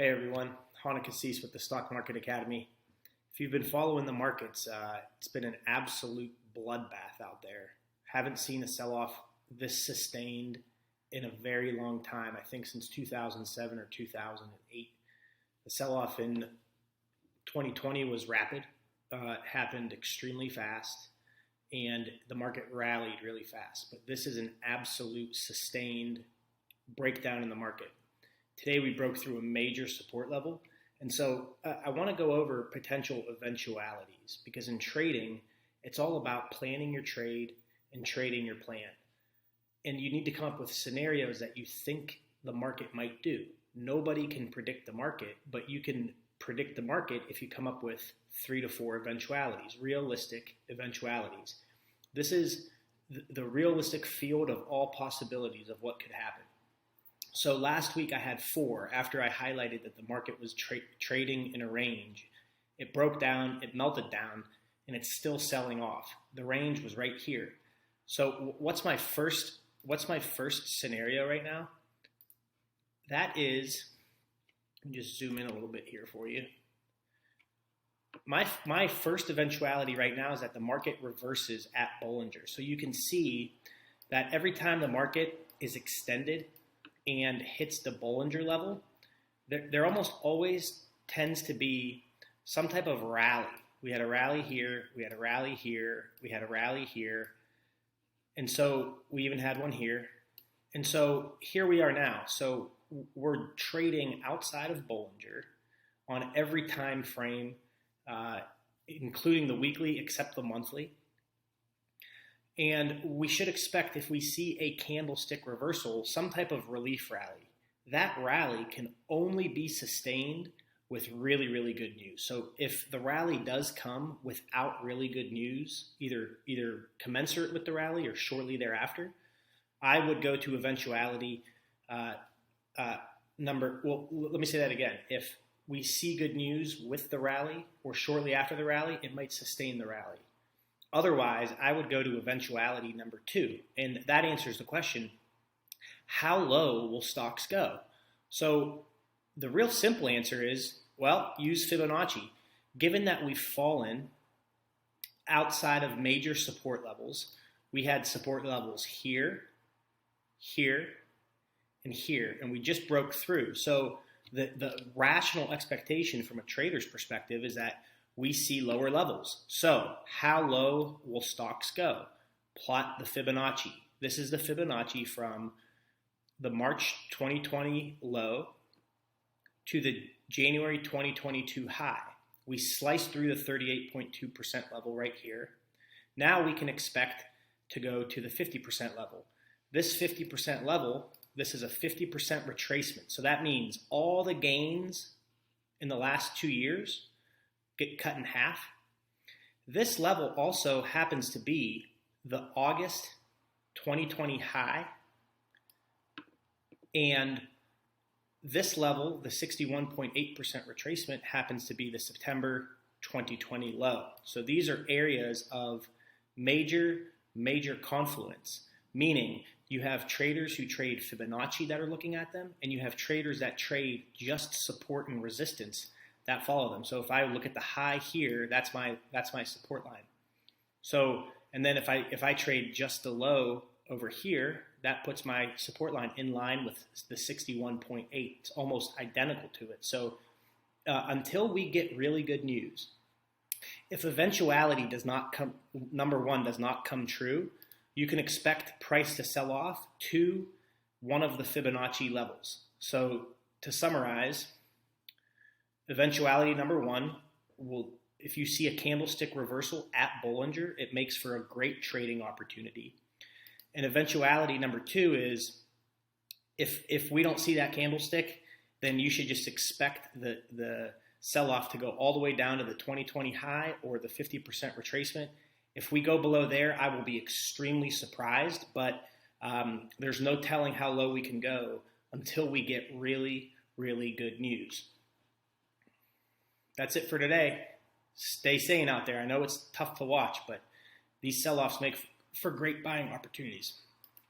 Hey everyone, Hana Cassis with the Stock Market Academy. If you've been following the markets, it's been an absolute bloodbath out there. Haven't seen a sell-off this sustained in a very long time, I think since 2007 or 2008. The sell-off in 2020 was rapid, happened extremely fast, and the market rallied really fast. But this is an absolute sustained breakdown in the market. Today we broke through a major support level, and so I want to go over potential eventualities, because in trading, it's all about planning your trade and trading your plan. And you need to come up with scenarios that you think the market might do. Nobody can predict the market, but you can predict the market if you come up with 3 to 4 eventualities, realistic eventualities. This is the realistic field of all possibilities of what could happen. So last week I had 4 after I highlighted that the market was trading in a range. It broke down, it melted down, and it's still selling off. The range was right here. So what's my first scenario right now? That is, let me just zoom in a little bit here for you. My first eventuality right now is that the market reverses at Bollinger. So you can see that every time the market is extended and hits the Bollinger level, there almost always tends to be some type of rally. We had a rally here, we had a rally here, we had a rally here, and so we even had one here. And so here we are now. So we're trading outside of Bollinger on every time frame, including the weekly except the monthly. And we should expect, if we see a candlestick reversal, some type of relief rally. That rally can only be sustained with really, really good news. So if the rally does come without really good news, either commensurate with the rally or shortly thereafter, I would go to eventuality let me say that again. If we see good news with the rally or shortly after the rally, it might sustain the rally. Otherwise, I would go to eventuality number 2, and that answers the question, how low will stocks go? So the real simple answer is, well, use Fibonacci. Given that we've fallen outside of major support levels, we had support levels here, here, and here, and we just broke through. So the rational expectation from a trader's perspective is that we see lower levels. So how low will stocks go? Plot the Fibonacci. This is the Fibonacci from the March 2020 low to the January 2022 high. We sliced through the 38.2% level right here. Now we can expect to go to the 50% level. This 50% level, this is a 50% retracement. So that means all the gains in the last 2 years get cut in half. This level also happens to be the August 2020 high, and this level, the 61.8% retracement, happens to be the September 2020 low. So these are areas of major confluence, meaning you have traders who trade Fibonacci that are looking at them, and you have traders that trade just support and resistance that follow them. So if I look at the high here, that's my support line. So, and then if I trade just the low over here, that puts my support line in line with the 61.8. It's almost identical to it. So until we get really good news, if eventuality does not come, number 1 does not come true, you can expect price to sell off to one of the Fibonacci levels. So to summarize, eventuality number 1 will, if you see a candlestick reversal at Bollinger, it makes for a great trading opportunity. And eventuality number 2 is, if we don't see that candlestick, then you should just expect the sell-off to go all the way down to the 2020 high or the 50% retracement. If we go below there, I will be extremely surprised, but there's no telling how low we can go until we get really, really good news. That's it for today. Stay sane out there. I know it's tough to watch, but these sell-offs make for great buying opportunities.